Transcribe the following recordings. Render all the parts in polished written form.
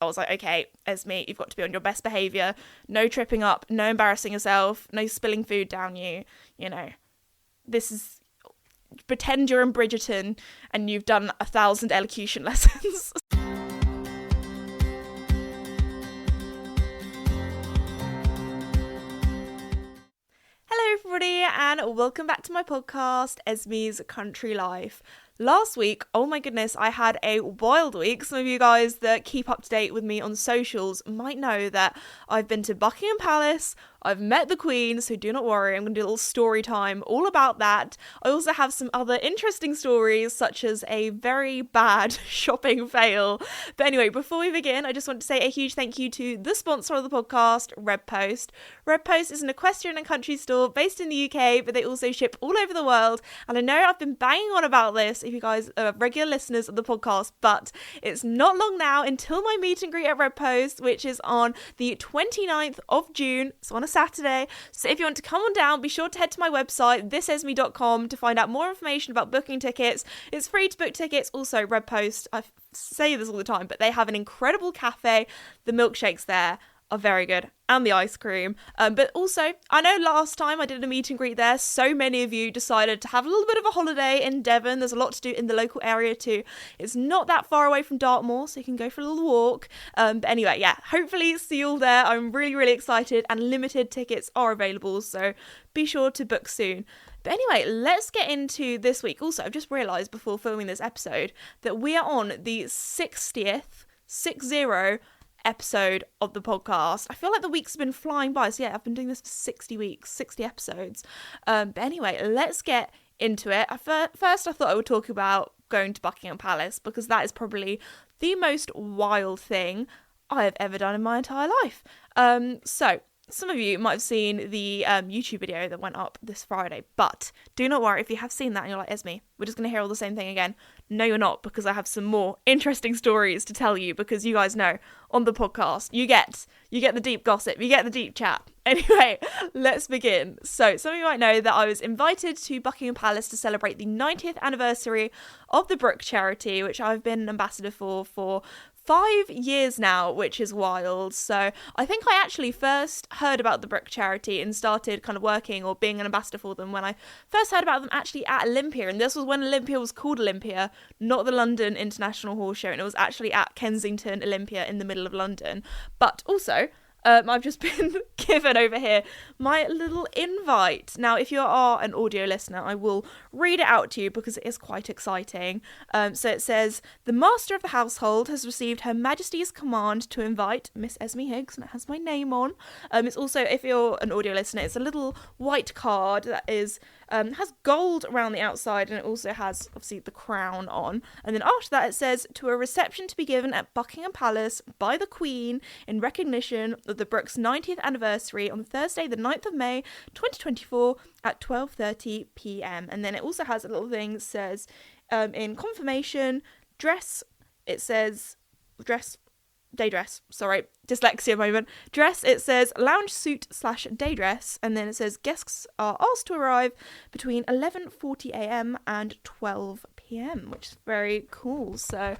I was like, okay, Esme, you've got to be on your best behaviour. No tripping up, no embarrassing yourself, no spilling food down you. You know, this is, pretend you're in Bridgerton and you've done 1,000 elocution lessons. Hello everybody and welcome back to my podcast, Esme's Country Life. Last week, oh my goodness, I had a wild week. Some of you guys that keep up to date with me on socials might know that I've been to Buckingham Palace, I've met the Queen, so do not worry, I'm going to do a little story time all about that. I also have some other interesting stories, such as a very bad shopping fail. But anyway, before we begin, I just want to say a huge thank you to the sponsor of the podcast, Red Post. Red Post is an equestrian and country store based in the UK, but they also ship all over the world. And I know I've been banging on about this if you guys are regular listeners of the podcast, but it's not long now until my meet and greet at Red Post, which is on the 29th of June, so on a Saturday. So if you want to come on down, be sure to head to my website, thisesme.com, to find out more information about booking tickets. It's free to book tickets. Also, Red Post, I say this all the time, but they have an incredible cafe. The milkshakes there are very good, and the ice cream. But also, I know last time I did a meet and greet there, so many of you decided to have a little bit of a holiday in Devon. There's a lot to do in the local area too. It's not that far away from Dartmoor, so you can go for a little walk. But anyway, yeah, hopefully see you all there. I'm really, really excited, and limited tickets are available, so be sure to book soon. But anyway, let's get into this week. Also, I've just realised before filming this episode that we are on the 60th episode of the podcast. I feel like the weeks have been flying by. So yeah, I've been doing this for 60 weeks, 60 episodes. But anyway, let's get into it. First, I thought I would talk about going to Buckingham Palace, because that is probably the most wild thing I have ever done in my entire life. So some of you might have seen the YouTube video that went up this Friday, but do not worry if you have seen that and you're like, Esme, we're just going to hear all the same thing again. No, you're not, because I have some more interesting stories to tell you, because you guys know on the podcast, you get the deep gossip, you get the deep chat. Anyway, let's begin. So some of you might know that I was invited to Buckingham Palace to celebrate the 90th anniversary of the Brook charity, which I've been an ambassador for 5 years now, which is wild. So I think I actually first heard about the Brook charity and started kind of working or being an ambassador for them when I first heard about them actually at Olympia. And this was when Olympia was called Olympia, not the London International Horse Show. And it was actually at Kensington Olympia in the middle of London. But also, I've just been given over here my little invite. Now, if you are an audio listener, I will read it out to you because it is quite exciting. So it says, the Master of the Household has received Her Majesty's command to invite Miss Esme Higgs, and it has my name on. It's also, if you're an audio listener, it's a little white card that is has gold around the outside, and it also has obviously the crown on. And then after that it says, to a reception to be given at Buckingham Palace by the Queen in recognition of the Brook's 90th anniversary on Thursday the 9th of May 2024 at 12:30 p.m. And then it also has a little thing that says in confirmation dress, it says day dress, sorry, dyslexia moment. Dress, it says lounge suit / day dress, and then it says guests are asked to arrive between 11:40 a.m. and 12 p.m, which is very cool. So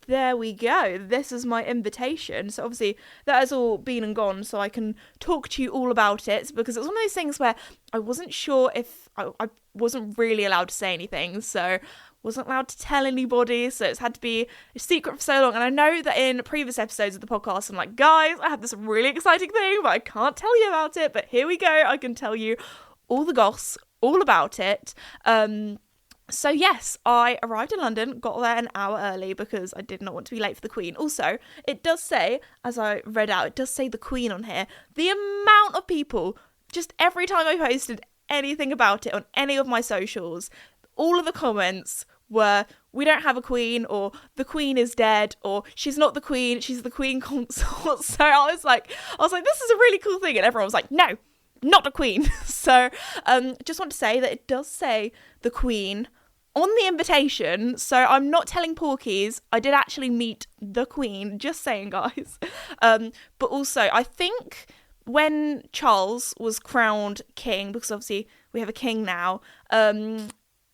there we go. This is my invitation. So obviously that has all been and gone, so I can talk to you all about it, because it was one of those things where I wasn't sure if I wasn't really allowed to say anything, so wasn't allowed to tell anybody, so it's had to be a secret for so long. And I know that in previous episodes of the podcast, I'm like, guys, I have this really exciting thing, but I can't tell you about it. But here we go. I can tell you all the goss, all about it. So yes, I arrived in London, got there an hour early because I did not want to be late for the Queen. Also, it does say, as I read out, it does say the Queen on here. The amount of people, just every time I posted anything about it on any of my socials, all of the comments were, we don't have a queen, or the Queen is dead, or she's not the Queen, she's the Queen consort. So I was like, this is a really cool thing. And everyone was like, no, not a queen. So just want to say that it does say the Queen on the invitation. So I'm not telling porkies. I did actually meet the Queen, just saying, guys. But also, I think when Charles was crowned king, because obviously we have a king now,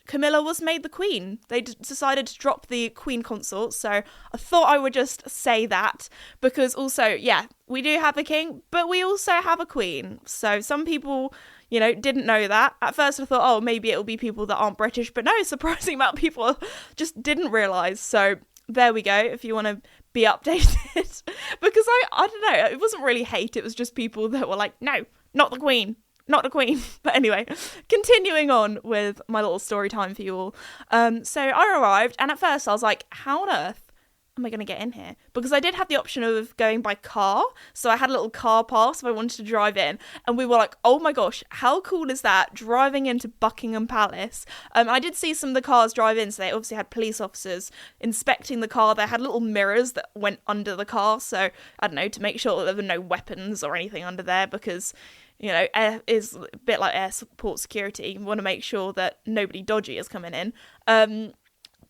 Camilla was made the queen. They decided to drop the queen consort. So I thought I would just say that, because also, yeah, we do have a king, but we also have a queen. So some people, didn't know that. At first I thought, oh, maybe it'll be people that aren't British, but no, surprising amount of people just didn't realise. So there we go, if you want to be updated. Because I don't know, it wasn't really hate, it was just people that were like, no, not the queen. Not the queen. But anyway, continuing on with my little story time for you all. So I arrived, and at first I was like, how on earth am I going to get in here? Because I did have the option of going by car. So I had a little car pass if I wanted to drive in. And we were like, oh my gosh, how cool is that? Driving into Buckingham Palace. I did see some of the cars drive in. So they obviously had police officers inspecting the car. They had little mirrors that went under the car. So I don't know, to make sure that there were no weapons or anything under there, because air is a bit like airport security. You want to make sure that nobody dodgy is coming in.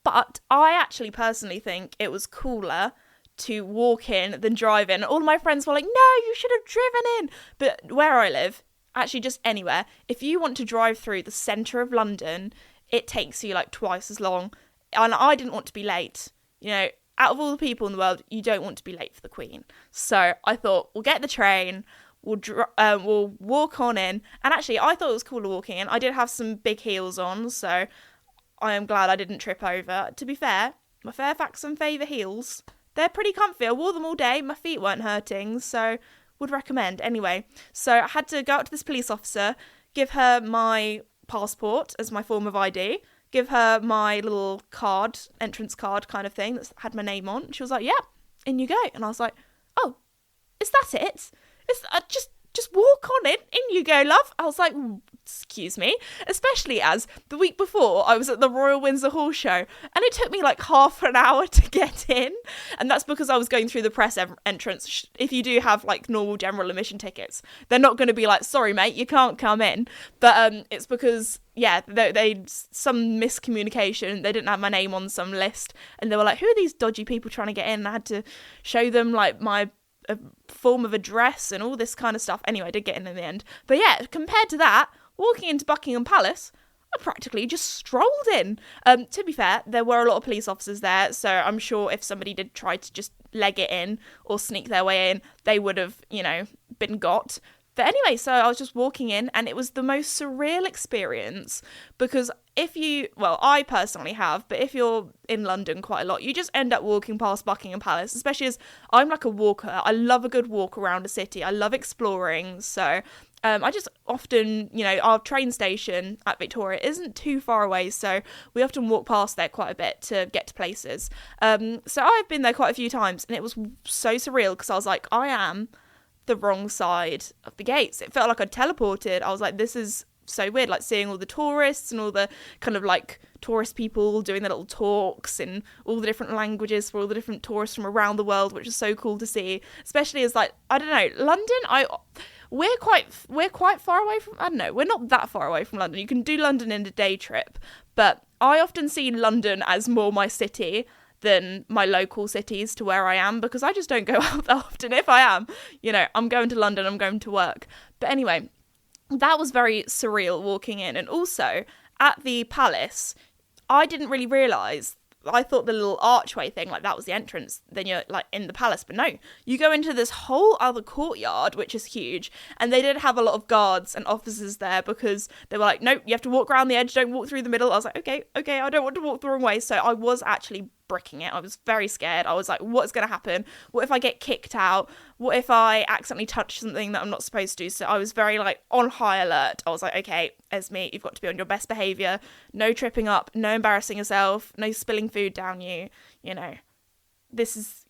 But I actually personally think it was cooler to walk in than drive in. All my friends were like, no, you should have driven in. But where I live, actually just anywhere, if you want to drive through the centre of London, it takes you like twice as long. And I didn't want to be late. Out of all the people in the world, you don't want to be late for the Queen. So I thought, we'll get the train. We'll walk on in. And actually, I thought it was cooler walking in. I did have some big heels on, so I am glad I didn't trip over. To be fair, my Fairfax and Favour heels, they're pretty comfy. I wore them all day. My feet weren't hurting, so would recommend. Anyway, so I had to go up to this police officer, give her my passport as my form of ID, give her my little card, entrance card kind of thing that had my name on. She was like, yeah, in you go. And I was like, oh, is that it? Just walk on in you go, love. I was like, excuse me, especially as the week before I was at the Royal Windsor Horse Show and it took me like half an hour to get in, and that's because I was going through the press entrance. If you do have like normal general admission tickets, they're not going to be like, sorry mate, you can't come in, but it's because they some miscommunication. They didn't have my name on some list and they were like, who are these dodgy people trying to get in? And I had to show them like my a form of address and all this kind of stuff. Anyway, I did get in the end. But yeah, compared to that, walking into Buckingham Palace, I practically just strolled in. To be fair, there were a lot of police officers there, so I'm sure if somebody did try to just leg it in or sneak their way in, they would have, been got. But anyway, so I was just walking in and it was the most surreal experience, because I personally have, but if you're in London quite a lot, you just end up walking past Buckingham Palace, especially as I'm like a walker. I love a good walk around a city. I love exploring. So I just often, our train station at Victoria isn't too far away, so we often walk past there quite a bit to get to places. So I've been there quite a few times and it was so surreal because I was like, I am the wrong side of the gates. It felt like I'd teleported. I was like, this is so weird, like seeing all the tourists and all the kind of like tourist people doing their little talks in all the different languages for all the different tourists from around the world, which is so cool to see, especially as like, I don't know, London, we're quite far away from, I don't know, we're not that far away from London. You can do London in a day trip, but I often see London as more my city than my local cities to where I am, because I just don't go out that often. If I am, I'm going to London, I'm going to work. But anyway, that was very surreal walking in. And also at the palace, I didn't really realise, I thought the little archway thing, like that was the entrance, then you're like in the palace, but no, you go into this whole other courtyard, which is huge, and they did have a lot of guards and officers there because they were like, nope, you have to walk around the edge, don't walk through the middle. I was like, okay, I don't want to walk the wrong way. So I was actually bricking it. I was very scared. I was like, what's going to happen? What if I get kicked out? What if I accidentally touch something that I'm not supposed to? So I was very like on high alert. I was like, okay, Esme, you've got to be on your best behaviour. No tripping up, no embarrassing yourself, no spilling food down you. This is,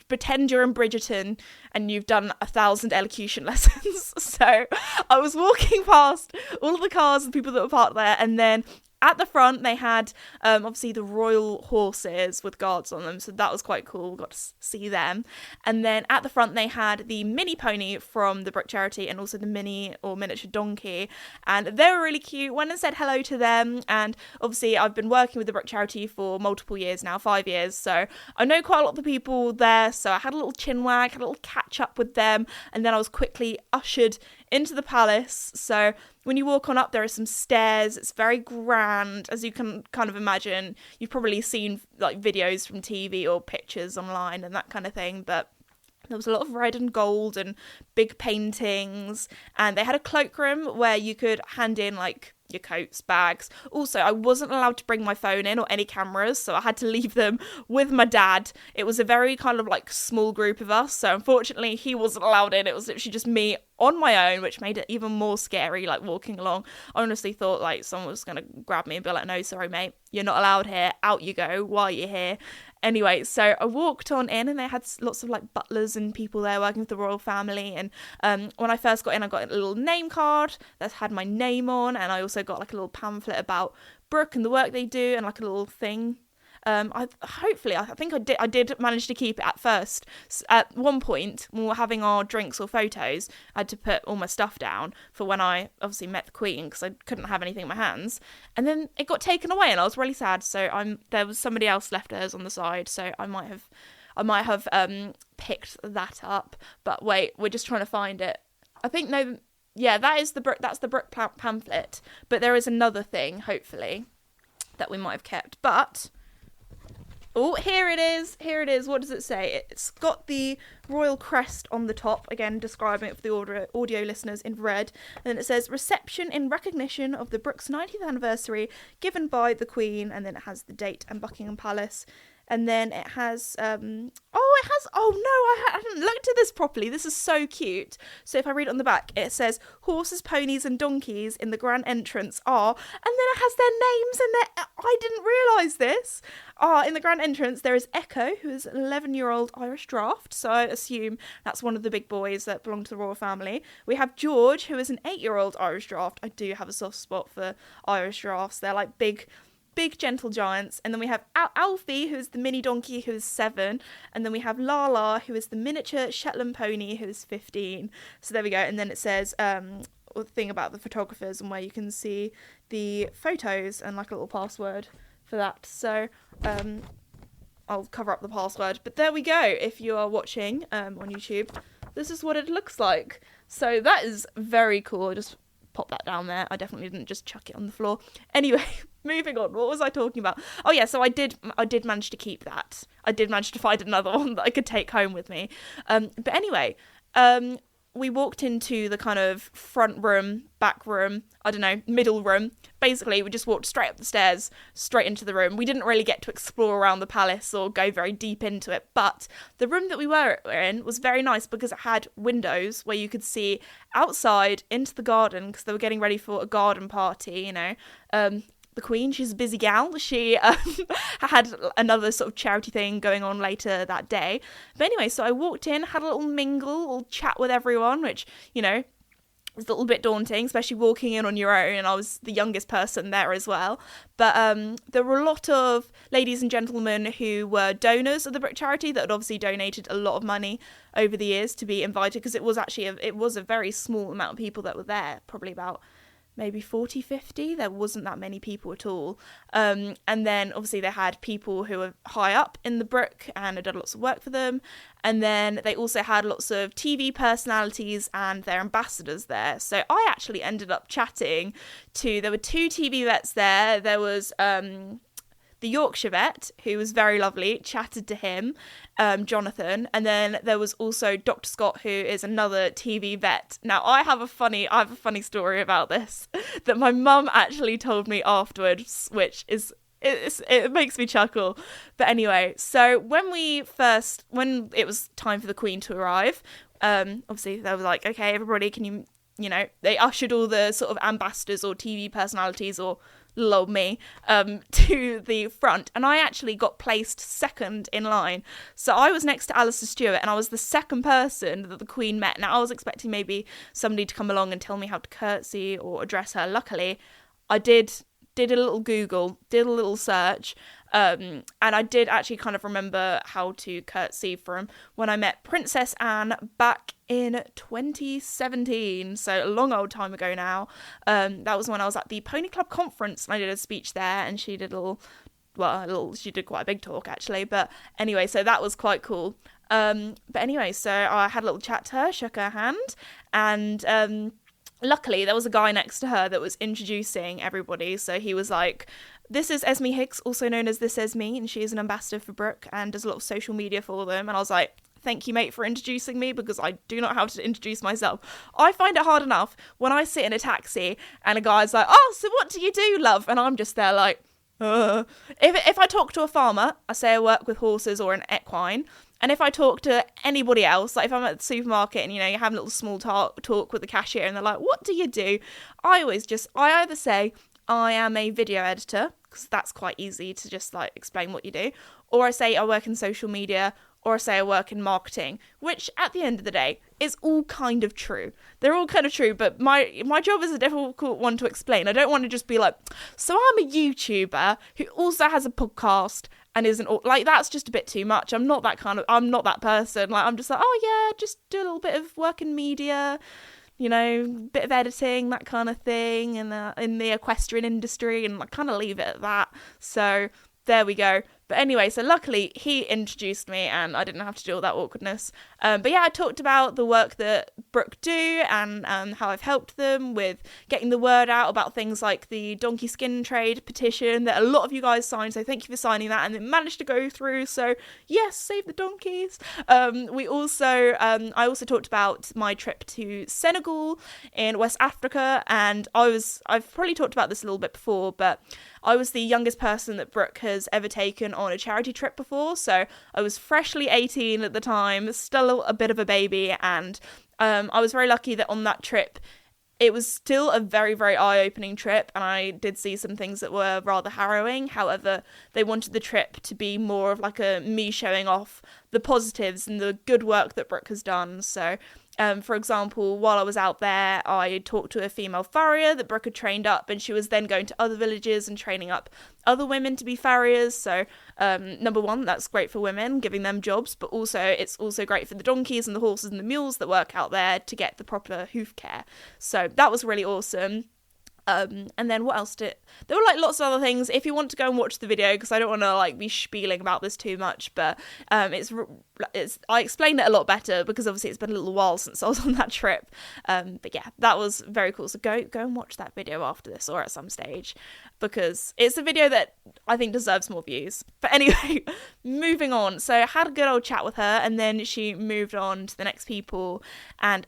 pretend you're in Bridgerton and you've done 1,000 elocution lessons. So I was walking past all of the cars and people that were parked there, and then at the front, they had, obviously, the royal horses with guards on them, so that was quite cool. Got to see them. And then at the front, they had the mini pony from the Brook Charity and also the mini or miniature donkey, and they were really cute. Went and said hello to them, and obviously, I've been working with the Brook Charity for multiple years now, 5 years, so I know quite a lot of the people there, so I had a little chin wag, had a little catch up with them, and then I was quickly ushered into the palace. So when you walk on up, there are some stairs. It's very grand, as you can kind of imagine. You've probably seen like videos from TV or pictures online and that kind of thing, but there was a lot of red and gold and big paintings, and they had a cloakroom where you could hand in like your coats, bags. Also, I wasn't allowed to bring my phone in or any cameras, so I had to leave them with my dad. It was a very kind of like small group of us, so unfortunately he wasn't allowed in. It was literally just me on my own, which made it even more scary, like walking along. I honestly thought like someone was going to grab me and be like, no, sorry mate, you're not allowed here, out you go, why are you here? Anyway, so I walked on in, and they had lots of like butlers and people there working with the royal family. And when I first got in, I got a little name card that had my name on, and I also got like a little pamphlet about Brooke and the work they do, and like a little thing. I think I did manage to keep it at first. At one point, when we were having our drinks or photos, I had to put all my stuff down for when I obviously met the Queen, because I couldn't have anything in my hands. And then it got taken away, and I was really sad. So there was somebody else left hers on the side, so I might have picked that up. But wait, we're just trying to find it. I think no, yeah, that's the Brooke pamphlet. But there is another thing, hopefully, that we might have kept, but. Oh, here it is. What does it say? It's got the royal crest on the top, again describing it for the audio listeners in red. And then it says, reception in recognition of the Brooks' 90th anniversary given by the Queen. And then it has the date and Buckingham Palace. And then it has, I hadn't looked at this properly. This is so cute. So if I read it on the back, it says, horses, ponies and donkeys in the grand entrance are, and then it has their names and I didn't realise this. In the grand entrance, there is Echo, who is an 11-year-old Irish draft. So I assume that's one of the big boys that belong to the royal family. We have George, who is an 8-year-old Irish draft. I do have a soft spot for Irish drafts. They're like big gentle giants. And then we have Alfie, who is the mini donkey, who is 7, and then we have Lala, who is the miniature Shetland pony, who is 15. So there we go. And then it says a thing about the photographers and where you can see the photos and like a little password for that. So I'll cover up the password, but there we go. If you are watching on YouTube, this is what it looks like. So that is very cool. I just pop that down there. I definitely didn't just chuck it on the floor. Anyway, moving on. What was I talking about? Oh yeah, so I did manage to keep that. I did manage to find another one that I could take home with me. But anyway, we walked into the kind of front room, back room, I don't know, middle room. Basically, we just walked straight up the stairs, straight into the room. We didn't really get to explore around the palace or go very deep into it, but the room that we were in was very nice because it had windows where you could see outside into the garden, because they were getting ready for a garden party, you know. The Queen, she's a busy gal. She had another sort of charity thing going on later that day. But anyway, so I walked in, had a little mingle, a little chat with everyone, which, you know, was a little bit daunting, especially walking in on your own, and I was the youngest person there as well. But there were a lot of ladies and gentlemen who were donors of the Brooke charity that had obviously donated a lot of money over the years to be invited, because it was actually it was a very small amount of people that were there, probably about maybe 40, 50. There wasn't that many people at all. And then obviously they had people who were high up in the Brooke and had done lots of work for them. And then they also had lots of TV personalities and their ambassadors there. So I actually ended up chatting there were 2 TV vets there. There was the Yorkshire vet, who was very lovely, chatted to him, Jonathan, and then there was also Dr. Scott, who is another TV vet. Now, I have a funny story about this that my mum actually told me afterwards, which is it makes me chuckle. But anyway, so when it was time for the Queen to arrive, obviously they were like, okay, everybody, can you know, they ushered all the sort of ambassadors or TV personalities or lol me to the front, and I actually got placed second in line. So I was next to Alistair Stewart, and I was the second person that the Queen met. Now I was expecting maybe somebody to come along and tell me how to curtsy or address her. Luckily, I did a little Google, did a little search, and I did actually kind of remember how to curtsy from when I met Princess Anne back in 2017, so a long old time ago now. That was when I was at the Pony Club conference, and I did a speech there, and she did she did quite a big talk actually, but anyway, so that was quite cool. But anyway, so I had a little chat to her, shook her hand, and luckily there was a guy next to her that was introducing everybody. So he was like, this is Esme Hicks, also known as This Esme, and she is an ambassador for Brooke and does a lot of social media for them. And I was like, thank you, mate, for introducing me, because I do not know how to introduce myself. I find it hard enough when I sit in a taxi and a guy's like, oh, so what do you do, love? And I'm just there like, If I talk to a farmer, I say I work with horses or an equine. And if I talk to anybody else, like if I'm at the supermarket and, you know, you have a little small talk with the cashier and they're like, what do you do? I either say I am a video editor, because that's quite easy to just like explain what you do, or I say I work in social media, or I say I work in marketing, which at the end of the day is all kind of true. They're all kind of true, but my job is a difficult one to explain. I don't want to just be like, so I'm a YouTuber who also has a podcast and isn't all, like, that's just a bit too much. I'm not that person. Like, I'm just like, oh yeah, just do a little bit of work in media, you know, bit of editing, that kind of thing, and in the equestrian industry, and I kind of leave it at that. So there we go. But anyway, so luckily he introduced me and I didn't have to do all that awkwardness. But yeah, I talked about the work that Brooke do and how I've helped them with getting the word out about things like the donkey skin trade petition that a lot of you guys signed. So thank you for signing that, and it managed to go through. So yes, save the donkeys. I also talked about my trip to Senegal in West Africa, and I've probably talked about this a little bit before, but I was the youngest person that Brooke has ever taken on a charity trip before. So I was freshly 18 at the time, still a bit of a baby, and I was very lucky that on that trip it was still a very, very eye-opening trip, and I did see some things that were rather harrowing. However, they wanted the trip to be more of like a me showing off the positives and the good work that Brooke has done. So for example, while I was out there, I talked to a female farrier that Brooke had trained up, and she was then going to other villages and training up other women to be farriers. So number one, that's great for women, giving them jobs, but also it's also great for the donkeys and the horses and the mules that work out there to get the proper hoof care. So that was really awesome. And then what else there were like lots of other things. If you want to go and watch the video, because I don't want to like be spieling about this too much, but it's I explained it a lot better because obviously it's been a little while since I was on that trip. But yeah, that was very cool. So go and watch that video after this or at some stage, because it's a video that I think deserves more views. But anyway, moving on. So I had a good old chat with her, and then she moved on to the next people. And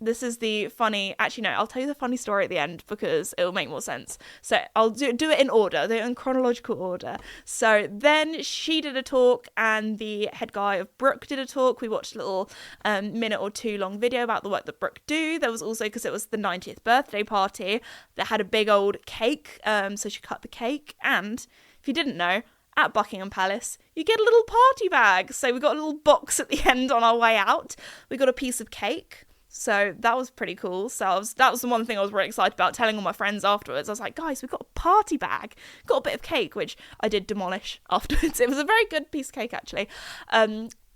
this is the funny... Actually, no, I'll tell you the funny story at the end because it will make more sense. So I'll do it in order, do it in chronological order. So then she did a talk and the head guy of Brooke did a talk. We watched a little minute or two long video about the work that Brooke do. There was also, because it was the 90th birthday party, that had a big old cake. So she cut the cake. And if you didn't know, at Buckingham Palace, you get a little party bag. So we got a little box at the end on our way out. We got a piece of cake. So that was pretty cool. So that was the one thing I was really excited about, telling all my friends afterwards. I was like, guys, we've got a party bag. Got a bit of cake, which I did demolish afterwards. It was a very good piece of cake, actually.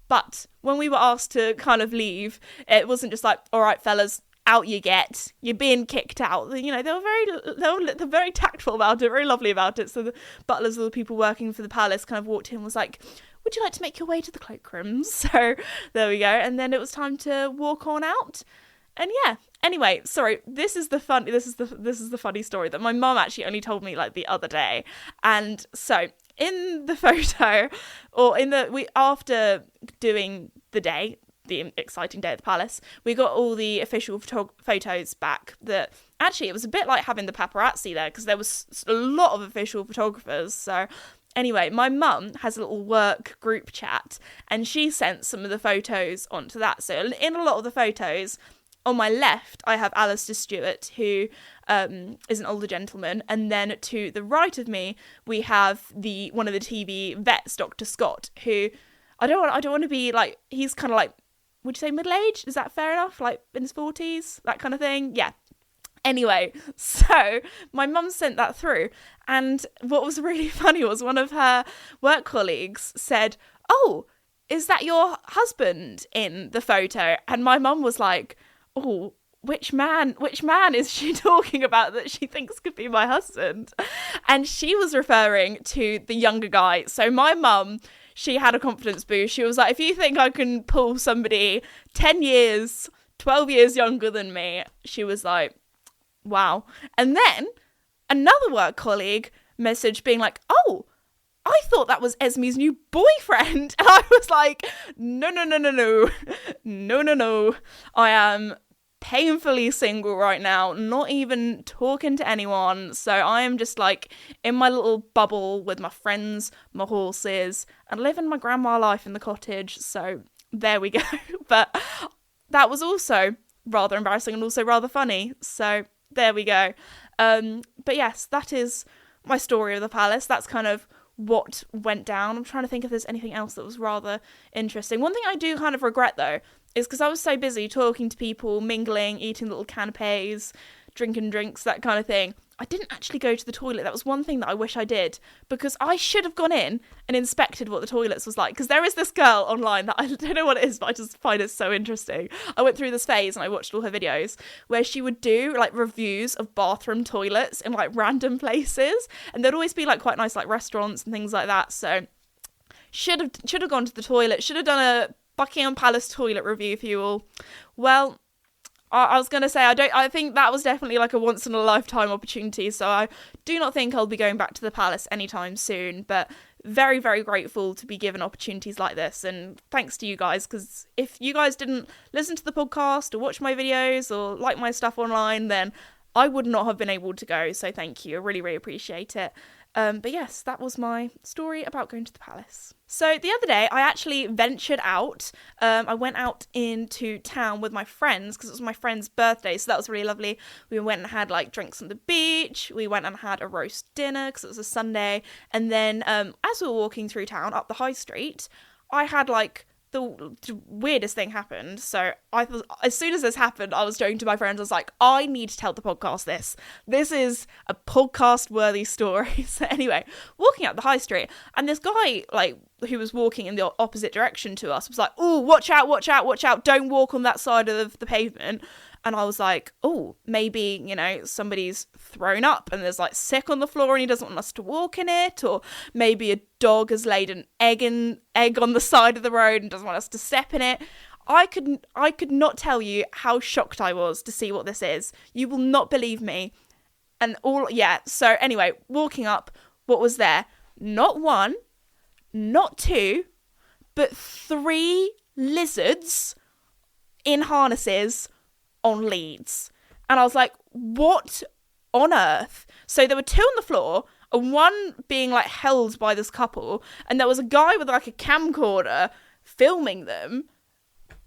But when we were asked to kind of leave, it wasn't just like, all right, fellas, out you get. You're being kicked out. You know, they're very tactful about it, very lovely about it. So the butlers or the people working for the palace kind of walked in and was like, would you like to make your way to the cloakrooms? So there we go. And then it was time to walk on out. And yeah, anyway, sorry, this is the funny story that my mum actually only told me like the other day. And so in the photo, or after doing the exciting day at the palace, we got all the official photos back. That actually, it was a bit like having the paparazzi there, because there was a lot of official photographers. So anyway, my mum has a little work group chat, and she sent some of the photos onto that. So in a lot of the photos, on my left, I have Alistair Stewart, who is an older gentleman, and then to the right of me, we have one of the TV vets, Dr. Scott, who I don't want to be like, he's kind of like, would you say middle-aged? Is that fair enough? Like in his 40s, that kind of thing? Yeah. Anyway, so my mum sent that through, and what was really funny was one of her work colleagues said, oh, is that your husband in the photo? And my mum was like, oh, which man is she talking about that she thinks could be my husband? And she was referring to the younger guy. So my mum, she had a confidence boost. She was like, if you think I can pull somebody 10 years, 12 years younger than me, she was like, wow. And then another work colleague messaged being like, oh, I thought that was Esme's new boyfriend. And I was like, no. I am painfully single right now, not even talking to anyone. So I am just like in my little bubble with my friends, my horses, and living my grandma life in the cottage. So there we go. But that was also rather embarrassing and also rather funny. So there we go. But yes, that is my story of the palace. That's kind of what went down. I'm trying to think if there's anything else that was rather interesting. One thing I do kind of regret though is because I was so busy talking to people, mingling, eating little canapes, drinking drinks, that kind of thing, I didn't actually go to the toilet. That was one thing that I wish I did, because I should have gone in and inspected what the toilets was like, because there is this girl online that I don't know what it is, but I just find it so interesting. I went through this phase and I watched all her videos where she would do like reviews of bathroom toilets in like random places, and there'd always be like quite nice like restaurants and things like that. So should have gone to the toilet, should have done a Buckingham Palace toilet review for you all. Well, I was going to say, I think that was definitely like a once in a lifetime opportunity, so I do not think I'll be going back to the palace anytime soon, but very, very grateful to be given opportunities like this, and thanks to you guys, because if you guys didn't listen to the podcast or watch my videos or like my stuff online, then I would not have been able to go, so thank you, I really, really appreciate it. But yes, that was my story about going to the palace. So the other day, I actually ventured out. I went out into town with my friends because it was my friend's birthday, so that was really lovely. We went and had like drinks on the beach. We went and had a roast dinner because it was a Sunday. And then as we were walking through town up the high street, I had like the weirdest thing happened. So I thought, as soon as this happened, I was joking to my friends, I was like, I need to tell the podcast this is a podcast worthy story. So anyway, walking up the high street, and this guy like who was walking in the opposite direction to us was like, oh, watch out, don't walk on that side of the pavement. And I was like, oh, maybe, you know, somebody's thrown up and there's like sick on the floor and he doesn't want us to walk in it. Or maybe a dog has laid an egg on the side of the road and doesn't want us to step in it. I could not tell you how shocked I was to see what this is. You will not believe me. And so anyway, walking up, what was there? Not one, not two, but 3 lizards in harnesses on leads. And I was like, what on earth? So there were 2 on the floor and one being like held by this couple, and there was a guy with like a camcorder filming them.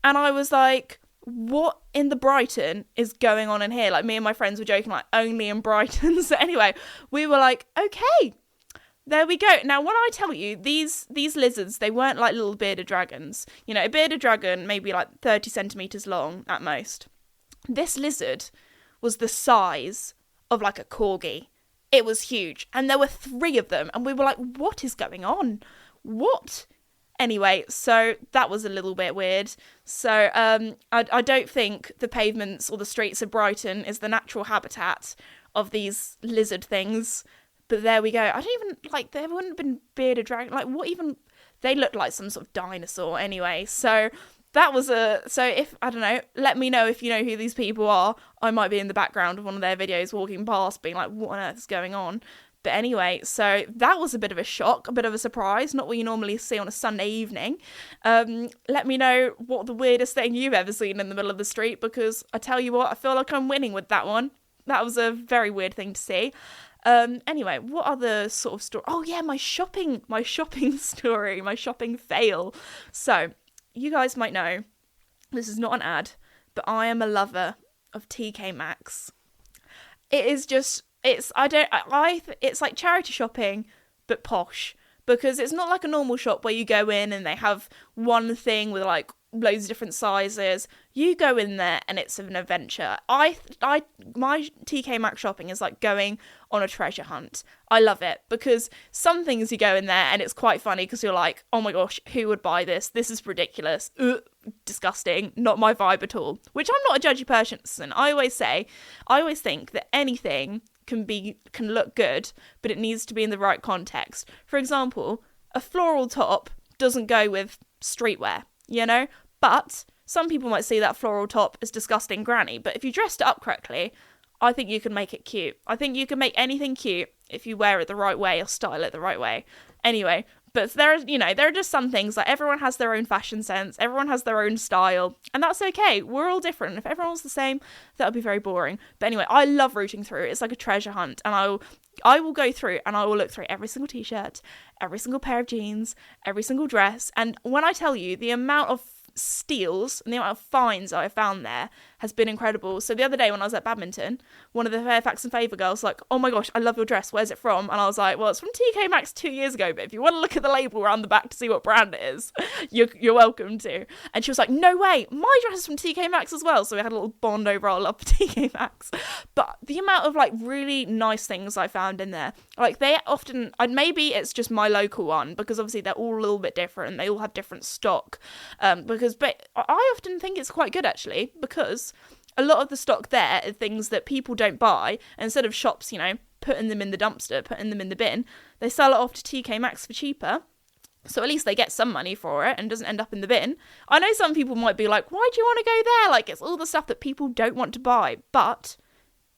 And I was like, what in the Brighton is going on in here? Like, me and my friends were joking, like, only in Brighton. So anyway, we were like, okay, there we go. Now, when I tell you, these lizards, they weren't like little bearded dragons. You know, a bearded dragon maybe like 30 centimetres long at most. This lizard was the size of like a corgi. It was huge. And there were 3 of them. And we were like, what is going on? What? Anyway, so that was a little bit weird. So I don't think the pavements or the streets of Brighton is the natural habitat of these lizard things. But there we go. I don't even, like, there wouldn't have been bearded dragon. Like, what even? They looked like some sort of dinosaur anyway. So that was so if, I don't know, let me know if you know who these people are. I might be in the background of one of their videos walking past being like, what on earth is going on? But anyway, so that was a bit of a shock, a bit of a surprise, not what you normally see on a Sunday evening. Let me know what the weirdest thing you've ever seen in the middle of the street, because I tell you what, I feel like I'm winning with that one. That was a very weird thing to see. Anyway, what other sort of story? Oh yeah, my shopping story, my shopping fail. So, you guys might know, this is not an ad, but I am a lover of TK Maxx. It is just, it's like charity shopping, but posh. Because it's not like a normal shop where you go in and they have one thing with like loads of different sizes. You go in there and it's an adventure. My TK Maxx shopping is like going on a treasure hunt. I love it because some things you go in there and it's quite funny because you're like, oh my gosh, who would buy this? This is ridiculous. Ugh, disgusting. Not my vibe at all. Which I'm not a judgy person. I always think that anything can look good, but it needs to be in the right context. For example, a floral top doesn't go with streetwear, you know? But some people might see that floral top as disgusting granny, but if you dressed it up correctly, I think you can make it cute. I think you can make anything cute if you wear it the right way or style it the right way. Anyway, but there are just some things, like everyone has their own fashion sense, everyone has their own style, and that's okay. We're all different. If everyone's the same, that would be very boring. But anyway, I love rooting through. It's like a treasure hunt, and I will go through and I will look through every single t-shirt, every single pair of jeans, every single dress, and when I tell you the amount of steals and the amount of finds I found there has been incredible. So the other day when I was at badminton, one of the Fairfax and Favour girls was like, oh my gosh, I love your dress, where's it from? And I was like, well, it's from TK Maxx 2 years ago, but if you want to look at the label around the back to see what brand it is, you're welcome to. And she was like, no way, my dress is from TK Maxx as well. So we had a little bond over our love for TK Maxx. But the amount of like really nice things I found in there, like they often, maybe it's just my local one, because obviously they're all a little bit different and they all have different stock, but I often think it's quite good actually, because a lot of the stock there are things that people don't buy. And instead of shops, putting them in the dumpster, putting them in the bin, they sell it off to TK Maxx for cheaper. So at least they get some money for it and doesn't end up in the bin. I know some people might be like, why do you want to go there? Like, it's all the stuff that people don't want to buy. But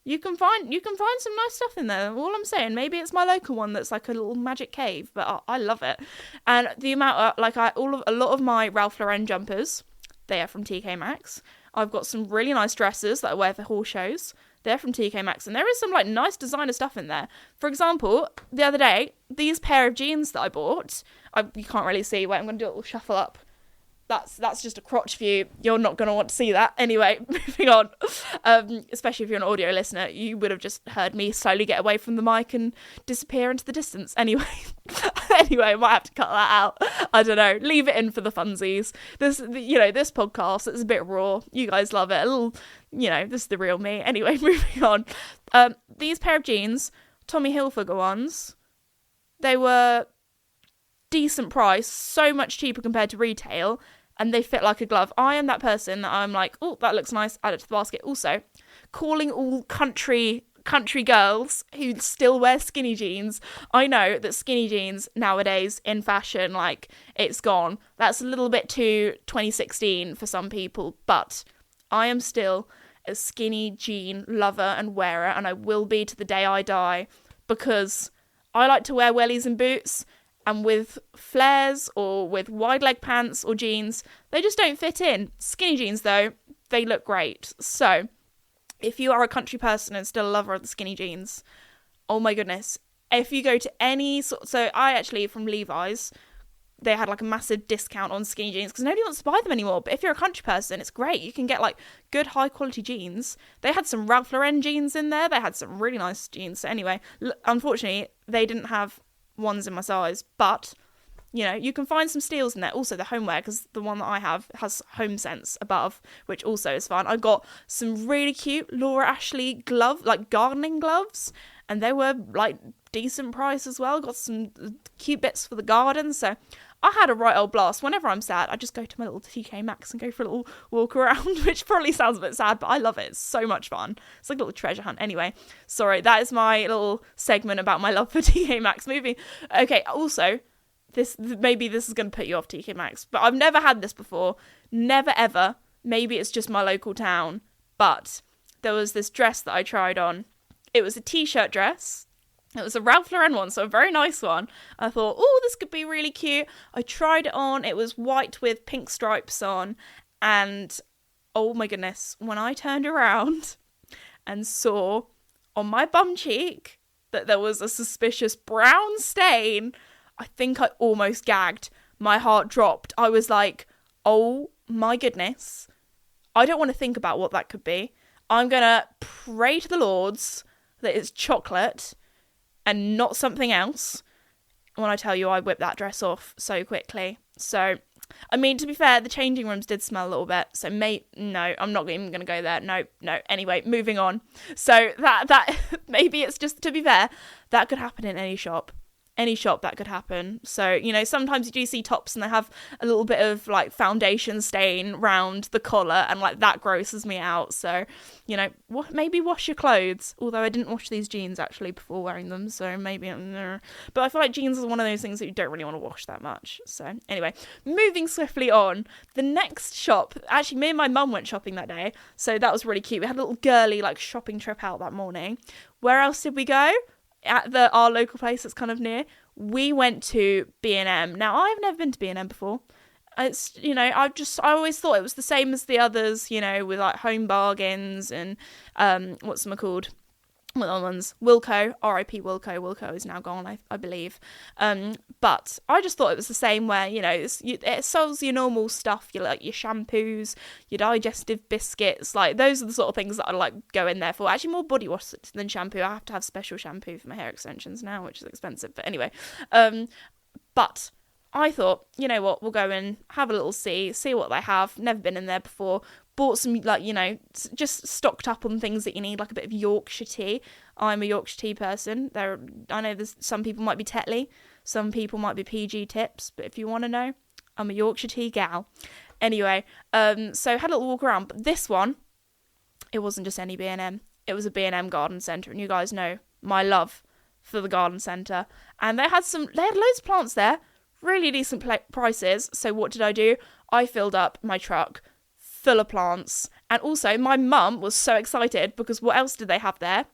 you can find some nice stuff in there. All I'm saying, maybe it's my local one that's like a little magic cave, but I love it. And the amount of, a lot of my Ralph Lauren jumpers, they are from TK Maxx. I've got some really nice dresses that I wear for horse shows. They're from TK Maxx, and there is some like nice designer stuff in there. For example, the other day, these pair of jeans that I bought, you can't really see. Wait, I'm going to do a little shuffle up. That's just a crotch view. You're not going to want to see that. Anyway, moving on. Especially if you're an audio listener, you would have just heard me slowly get away from the mic and disappear into the distance. Anyway, I might have to cut that out. I don't know. Leave it in for the funsies. This podcast is a bit raw. You guys love it. A little, this is the real me. Anyway, moving on. These pair of jeans, Tommy Hilfiger ones, they were decent price, so much cheaper compared to retail, and they fit like a glove. I am that person that I'm like, oh, that looks nice, add it to the basket. Also, calling all country girls who still wear skinny jeans, I know that skinny jeans nowadays in fashion, like, it's gone. That's a little bit too 2016 for some people, but I am still a skinny jean lover and wearer, and I will be to the day I die, because I like to wear wellies and boots, and with flares or with wide leg pants or jeans, they just don't fit in. Skinny jeans, though, they look great. So, if you are a country person and still a lover of the skinny jeans, oh my goodness. If you go to any so I actually, from Levi's, they had like a massive discount on skinny jeans because nobody wants to buy them anymore. But if you're a country person, it's great. You can get like good high quality jeans. They had some Ralph Lauren jeans in there. They had some really nice jeans. So anyway, unfortunately, they didn't have ones in my size, but you can find some steals in there. Also the homeware, because the one that I have has Home Sense above, which also is fun. I got some really cute Laura Ashley gardening gloves, and they were like decent price as well. Got some cute bits for the garden, so I had a right old blast. Whenever I'm sad, I just go to my little TK Maxx and go for a little walk around, which probably sounds a bit sad, but I love it. It's so much fun. It's like a little treasure hunt. Anyway, sorry, that is my little segment about my love for TK Maxx movie. Okay, also, maybe this is going to put you off TK Maxx, but I've never had this before. Never ever. Maybe it's just my local town, but there was this dress that I tried on. It was a t-shirt dress. It was a Ralph Lauren one, so a very nice one. I thought, oh, this could be really cute. I tried it on. It was white with pink stripes on. And, oh my goodness, when I turned around and saw on my bum cheek that there was a suspicious brown stain, I think I almost gagged. My heart dropped. I was like, oh my goodness. I don't want to think about what that could be. I'm going to pray to the Lords that it's chocolate and not something else. When I tell you, I whipped that dress off so quickly. So, I mean, to be fair, the changing rooms did smell a little bit. So, no, I'm not even going to go there. No. Anyway, moving on. So, that maybe it's just, to be fair, that could happen in any shop. any shop that could happen. So, you know, sometimes you do see tops and they have a little bit of like foundation stain round the collar, and like that grosses me out. So, you know, maybe wash your clothes. Although I didn't wash these jeans actually before wearing them, so maybe but I feel like jeans is one of those things that you don't really want to wash that much. So anyway, moving swiftly on, the next shop, actually me and my mum went shopping that day, so that was really cute. We had a little girly like shopping trip out that morning. Where else did we go? At our local place that's kind of near, we went to B&M. Now, I've never been to B&M before. It's, you know, I always thought it was the same as the others, you know, with like Home Bargains and what's them called? What other ones? Wilko, R.I.P. Wilko. Wilko is now gone, I believe. But I just thought it was the same where, you know, it sells your normal stuff, your shampoos, your digestive biscuits. Like, those are the sort of things that I like go in there for. Actually, more body wash than shampoo. I have to have special shampoo for my hair extensions now, which is expensive. But anyway, but I thought, you know what, we'll go and have a little see what they have. Never been in there before. Bought some, like, you know, just stocked up on things that you need, like a bit of Yorkshire tea. I'm a Yorkshire tea person. I know there's some people might be Tetley, some people might be PG Tips, but if you want to know, I'm a Yorkshire tea gal. Anyway, so had a little walk around, but this one, it wasn't just any B&M. It was a B&M garden centre, and you guys know my love for the garden centre. And they had loads of plants there, really decent prices. So what did I do? I filled up my truck full of plants. And also my mum was so excited because what else did they have there?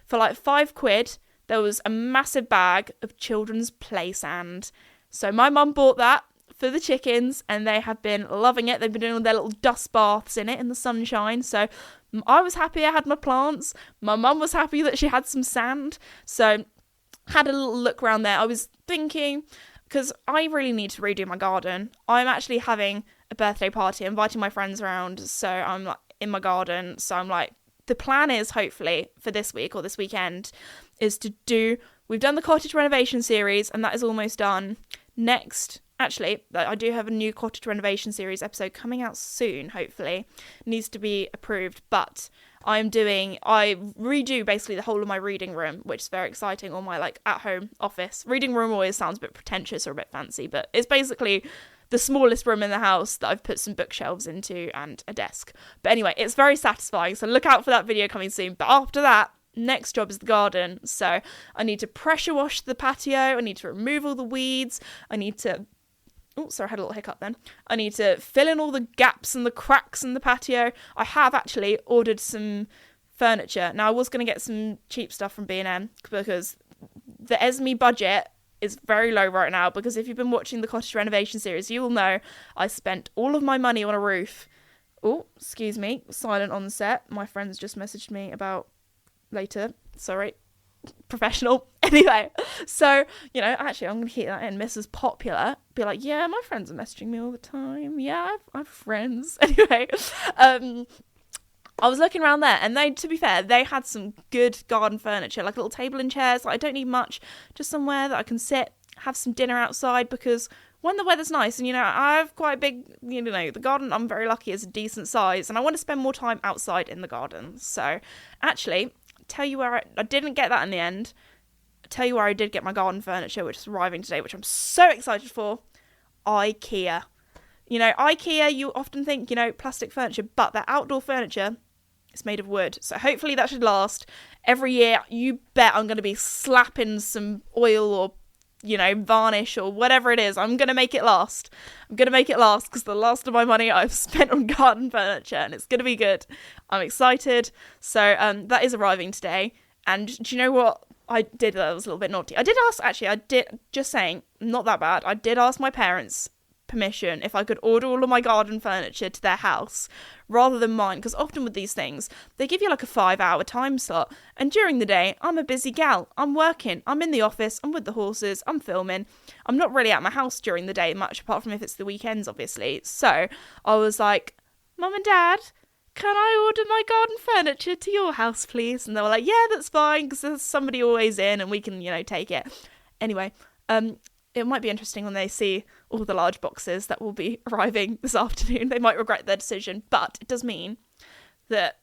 For like £5 there was a massive bag of children's play sand. So my mum bought that for the chickens and they have been loving it. They've been doing all their little dust baths in it in the sunshine. So I was happy I had my plants. My mum was happy that she had some sand. So had a little look around there. I was thinking, because I really need to redo my garden. I'm actually having a birthday party, inviting my friends around, so I'm like in my garden. So I'm like, the plan is hopefully for this week or this weekend is we've done the cottage renovation series and that is almost done. Next, actually, I do have a new cottage renovation series episode coming out soon, hopefully. It needs to be approved, but I redo basically the whole of my reading room, which is very exciting, or my like at-home office. Reading room always sounds a bit pretentious or a bit fancy, but it's basically the smallest room in the house that I've put some bookshelves into and a desk. But anyway, it's very satisfying, so look out for that video coming soon. But after that, next job is the garden. So I need to pressure wash the patio, I need to remove all the weeds, I need to... Oh, sorry, I had a little hiccup then. I need to fill in all the gaps and the cracks in the patio. I have actually ordered some furniture. Now, I was going to get some cheap stuff from B&M because the Esme budget is very low right now, because if you've been watching the cottage renovation series, you will know I spent all of my money on a roof. Oh, excuse me, silent on the set. My friends just messaged me about later. Sorry. Professional. Anyway, so, you know, actually I'm going to keep that in. Mrs. Popular. Be like, yeah, my friends are messaging me all the time. Yeah, I've friends. Anyway, I was looking around there and to be fair, they had some good garden furniture, like a little table and chairs. Like, I don't need much, just somewhere that I can sit, have some dinner outside, because when the weather's nice, and, you know, I have quite a big, you know, the garden, I'm very lucky, is a decent size, and I want to spend more time outside in the garden. So, actually, tell you where I didn't get that in the end. Tell you where I did get my garden furniture, which is arriving today, which I'm so excited for. IKEA. You know, IKEA, you often think, you know, plastic furniture, but their outdoor furniture is made of wood. So hopefully that should last. Every year, you bet I'm going to be slapping some oil or, you know, varnish or whatever it is. I'm going to make it last. I'm going to make it last because the last of my money I've spent on garden furniture, and it's going to be good. I'm excited. So that is arriving today. And do you know what I did that was a little bit naughty? Just saying, not that bad. I did ask my parents permission if I could order all of my garden furniture to their house rather than mine, because often with these things they give you like a 5-hour time slot, and during the day I'm a busy gal, I'm working, I'm in the office, I'm with the horses, I'm filming, I'm not really at my house during the day much, apart from if it's the weekends obviously. So I was like, Mum and Dad, can I order my garden furniture to your house please? And they were like, yeah, that's fine, because there's somebody always in and we can, you know, take it. Anyway, it might be interesting when they see all the large boxes that will be arriving this afternoon. They might regret their decision, but it does mean that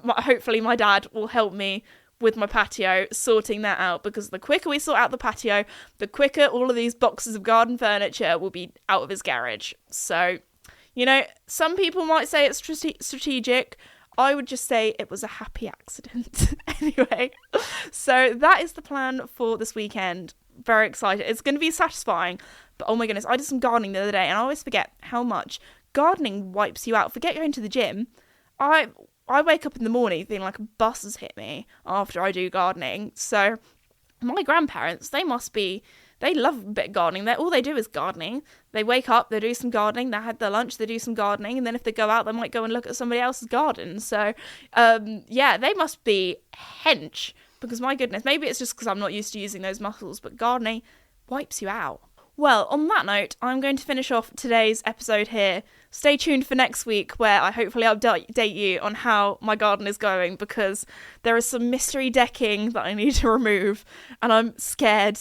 hopefully my dad will help me with my patio, sorting that out, because the quicker we sort out the patio, the quicker all of these boxes of garden furniture will be out of his garage. So, you know, some people might say it's strategic. I would just say it was a happy accident. Anyway, so that is the plan for this weekend. Very excited. It's going to be satisfying, but oh my goodness, I did some gardening the other day and I always forget how much gardening wipes you out. Forget going to the gym. I wake up in the morning feeling like a bus has hit me after I do gardening. So my grandparents, they love a bit of gardening. All they do is gardening. They wake up, they do some gardening, they had their lunch, they do some gardening, and then if they go out, they might go and look at somebody else's garden. So, yeah, they must be hench, because my goodness, maybe it's just because I'm not used to using those muscles, but gardening wipes you out. Well, on that note, I'm going to finish off today's episode here. Stay tuned for next week, where I hopefully update you on how my garden is going, because there is some mystery decking that I need to remove, and I'm scared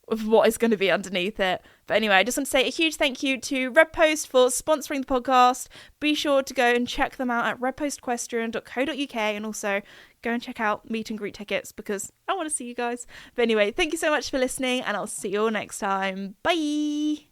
of what is going to be underneath it. But anyway, I just want to say a huge thank you to Red Post for sponsoring the podcast. Be sure to go and check them out at redpostequestrian.co.uk, and also go and check out meet and greet tickets, because I want to see you guys. But anyway, thank you so much for listening, and I'll see you all next time. Bye!